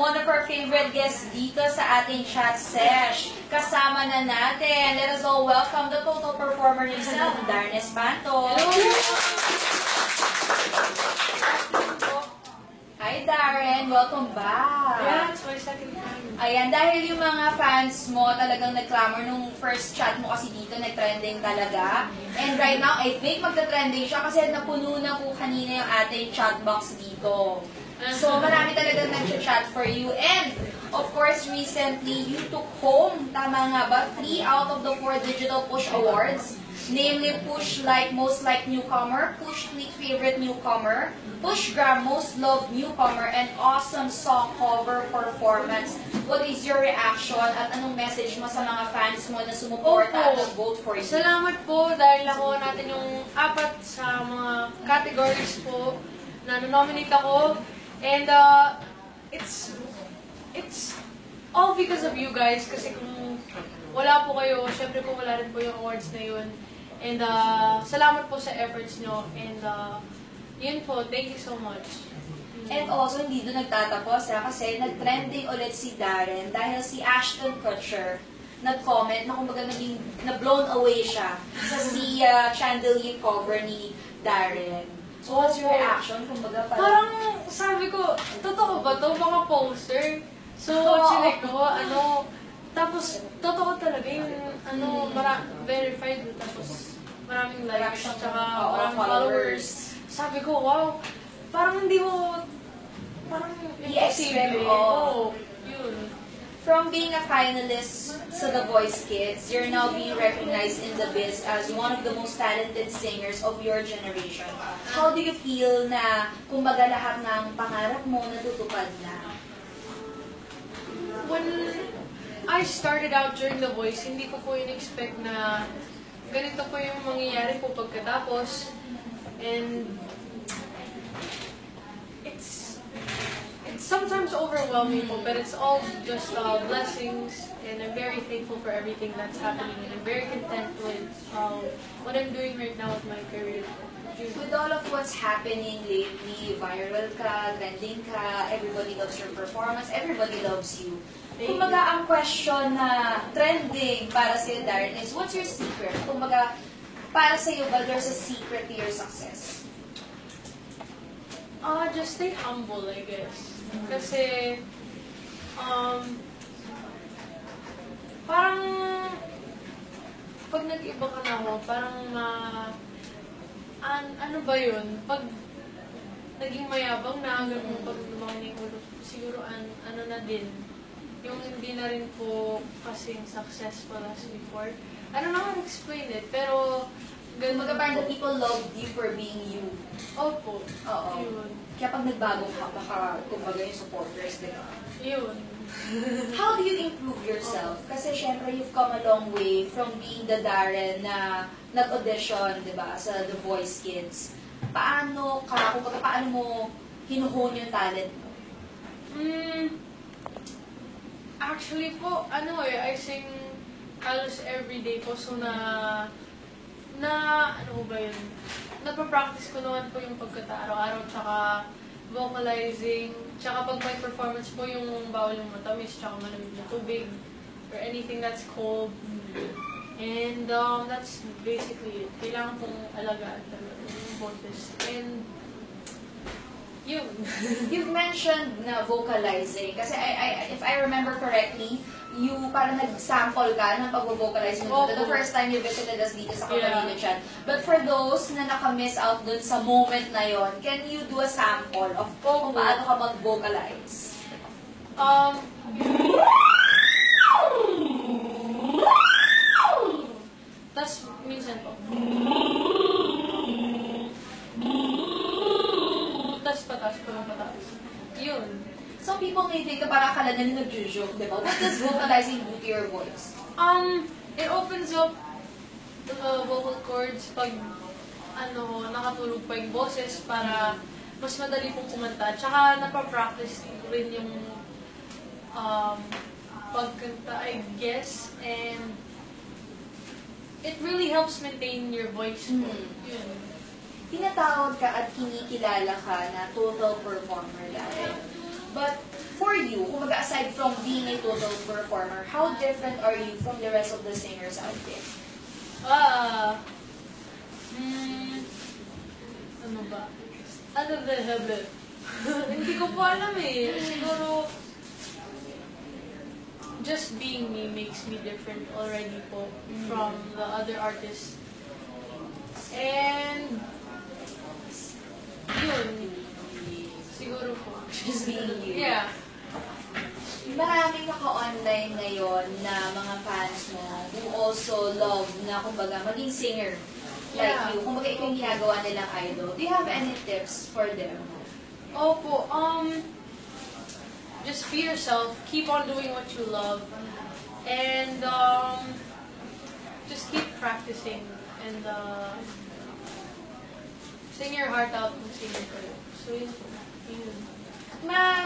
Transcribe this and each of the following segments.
one of our favorite guests dito sa ating chat sesh. Kasama na natin. Let us all welcome the total performer himself, Darren Espanto. Hi Darren, welcome back. Yeah, it's my second time. Ayan, dahil yung mga fans mo talagang nag-clamor nung first chat mo kasi dito, nag-trending talaga. And right now, I think magta-trending siya kasi napuno na po kanina yung ating chat box dito. So, marami talagang nag-chat for you. And, of course, recently, you took home, tama nga ba, 3 out of the 4 Digital Push Awards. Namely, Push Like Most Liked Newcomer, Push Click Favorite Newcomer, Push Grab Most Loved Newcomer, and Awesome Song Cover Performance. What is your reaction at anong message mo sa mga fans mo na sumuporta at nag-vote for you? Salamat po dahil nakuha natin yung 4 sa mga categories po na nominate ako. And it's all because of you guys kasi kung wala po kayo, syempre po wala rin po yung awards na yun. And salamat po sa efforts nyo. And yun po, thank you so much. And also, hindi doon nagtatapos kasi nag-trending ulit si Darren dahil si Ashton Kutcher nag-comment na kumbaga naging na-blown away siya sa si Chandelier cover ni Darren. So, what's your reaction? Kumbaga Parang sabi ko, totoo ba to? Baka poster. So, chinek ko, tapos, totoo talaga yung, verified, tapos, maraming likes, tsaka maraming followers. Sabi ko, wow, parang hindi mo, parang i-expect mo. Yun. From being a finalist sa The Voice Kids, you're now being recognized in the biz as one of the most talented singers of your generation. How do you feel na, kumbaga lahat ng pangarap mo natutupad na? When I started out during The Voice, hindi ko po in-expect na ganito po yung mangyayari po pagkatapos. And it's sometimes overwhelming po, but it's all just blessings. And I'm very thankful for everything that's happening. And I'm very content with what I'm doing right now with my career. With all of what's happening lately, viral ka, trending ka, everybody loves your performance, everybody loves you. Kumbaga, ang question na trending para sa'yo, Darren, is what's your secret? Kumbaga, para sa'yo ba there's a secret to your success? Just stay humble, I guess. Kasi, parang, pag nag-iba ka na ako, parang ano ba yun? Pag naging mayabang na, ganun, pag lumaking ulo, siguro ano na din, yung hindi na rin po kasing successful as before. I don't know how to explain it, pero ganun. Kumbaga, parang the people loved you for being you. Opo. Oo. Yun. Kaya pag nagbago ka, baka, kumbaga, yung supporters, di ba? Yun. How do you improve yourself? Kasi syempre, you've come a long way from being the Darren na nag-audition, di ba, sa The Voice Kids. Paano mo hinuhon yung talent mo? Actually po, I sing halos everyday po, so ano ba yun? Napapractice ko naman po yung pagkata-araw-araw, tsaka vocalizing, tsaka pag may performance po yung bawal yung matamis, tsaka malamig na tubig, or anything that's cold. And that's basically it. Kailangan pong alagaan talaga yung boses. And yun. You've mentioned na vocalizing. Kasi if I remember correctly, you parang nag-sample ka ng pag-vocalize mo. The first time you visited us dito sa Kapamilya Chat. But for those na naka-miss out dun sa moment na yon, can you do a sample of kung paano ka mag-vocalize? Tas minsan po. Patas. Yun. Some people may think na parang akala na nag-joke, di ba? What does vocalizing do to your voice? It opens up the vocal cords pag nakatulog pa yung boses para mas madali pong kumanta. Tsaka napapractice rin yung pagkanta, I guess. And it really helps maintain your voice. Yun. Tinatawag ka at kinikilala ka na total performer dahil. But for you, kumbaga aside from being a total performer, how different are you from the rest of the singers out there? Ano ba? Ano ba? Hindi ko po alam eh. Siguro, just being me makes me different already po from the other artists. And, yun. Siguro po. Just being you. Yeah. Maraming naka-online ngayon na mga fans mo who also love na kumbaga maging singer like Yeah. you. Kumbaga ikaw yung ginagawa nilang idol. Do you have any tips for them? Opo, just be yourself, keep on doing what you love, and just keep practicing, and sing your heart out kung singing kayo. So yun po. Yun.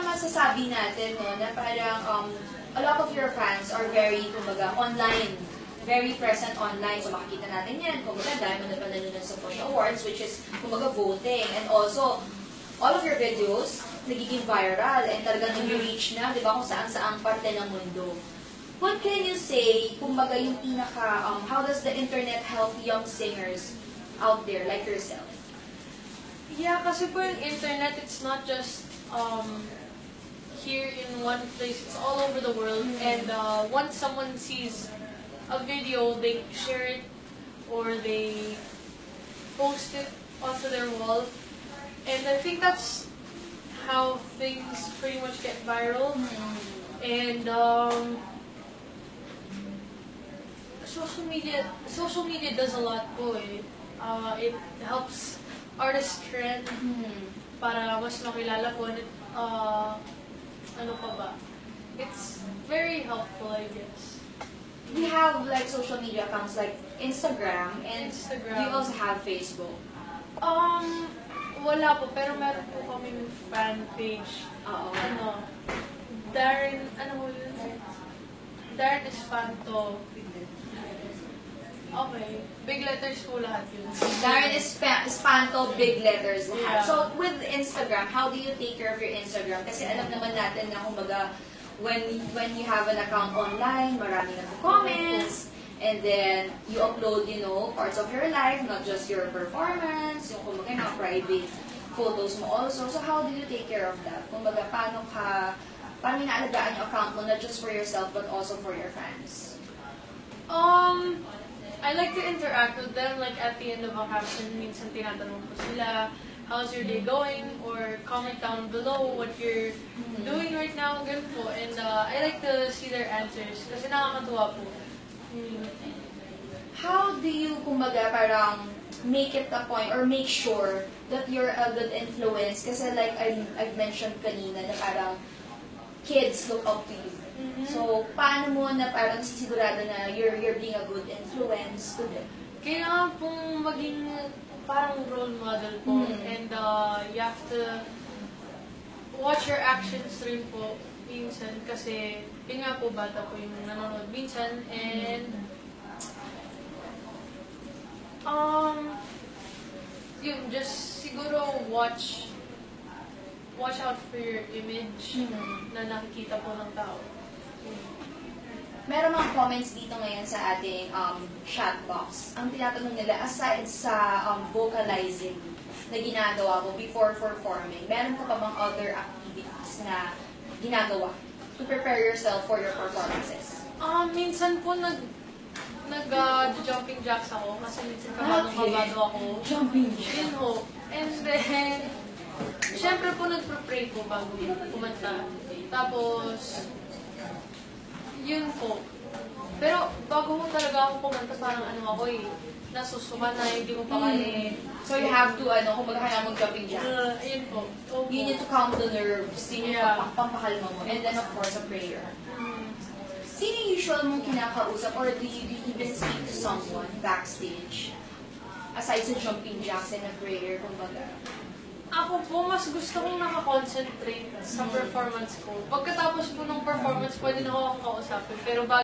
Masasabi natin no, na parang a lot of your fans are very, kumbaga, online. Very present online. So makikita natin yan. Kumbaga, dahil mo na panalunan sa Push Awards, which is, kumbaga, voting. And also, all of your videos, nagiging viral and talagang nag-reach na, di ba, kung saan-saang parte ng mundo. What can you say, kumbaga, yung pinaka, how does the internet help young singers out there, like yourself? Yeah, kasi po yung internet, it's not just here in one place, it's all over the world. And once someone sees a video, they share it or they post it onto their wall. And I think that's how things pretty much get viral. And social media does a lot po eh. It helps artists trend para mas makilala po. Ano pa ba? It's very helpful, I guess. We have like social media accounts like Instagram and Instagram. do you also have Facebook? Wala po, pero meron po kaming fan page. Oo. Ano, Darren, ano mo yun? Darren Espanto. Okay. Big letters po lahat yun. Darren Espanto, big letters lahat. Yeah. So, with Instagram, how do you take care of your Instagram? Kasi alam naman natin na kumbaga, when you have an account online, marami na comments, and then you upload, you know, parts of your life, not just your performance, yung kumbaga na private photos mo also. So, how do you take care of that? Kumbaga, paano inaalagaan yung account mo, not just for yourself, but also for your fans? I like to interact with them, like at the end of a caption, minsan tinatanong ko sila, how's your day going? Or comment down below what you're doing right now, ganun po. And I like to see their answers, kasi nakakatuwa po. How do you, kumbaga, parang make it a point or make sure that you're a good influence? Kasi like I've mentioned kanina na parang kids look up to you. So, paano mo na parang sisigurado na you're being a good influence to them? Kailangan pong maging parang role model po. And you have to watch your actions rin po minsan. Kasi yun nga po, bata po yung nanonood minsan. And yun, just siguro watch out for your image na nakikita po ng tao. Meron mga comments dito ngayon sa ating chat box. Ang tinatanong nila, aside sa vocalizing na ginagawa mo before performing, meron ka pa bang other activities na ginagawa to prepare yourself for your performances? Minsan po nag-jumping jacks ako kasi minsan kabado ako. Jumping jacks. Yun ho. And then, syempre po nagpre-pray po bago kumanta. Tapos, yun po. Pero bago mo talaga ako kumanta, parang ano ako eh, nasusuka na, hindi mo pa kaya. So you have to, kumbaga kaya mag-jumping jacks. Yun po. You need to calm the nerves, yun yung pampakalma mo. And then of course, a prayer. Sino yung usual mong kinakausap or do you even speak to someone backstage? Aside sa jumping jacks and a prayer, kumbaga. Ako po, mas gusto kong nakakonsentrate sa performance ko. Pagkatapos po ng performance, pwede na ako kausapin. Pero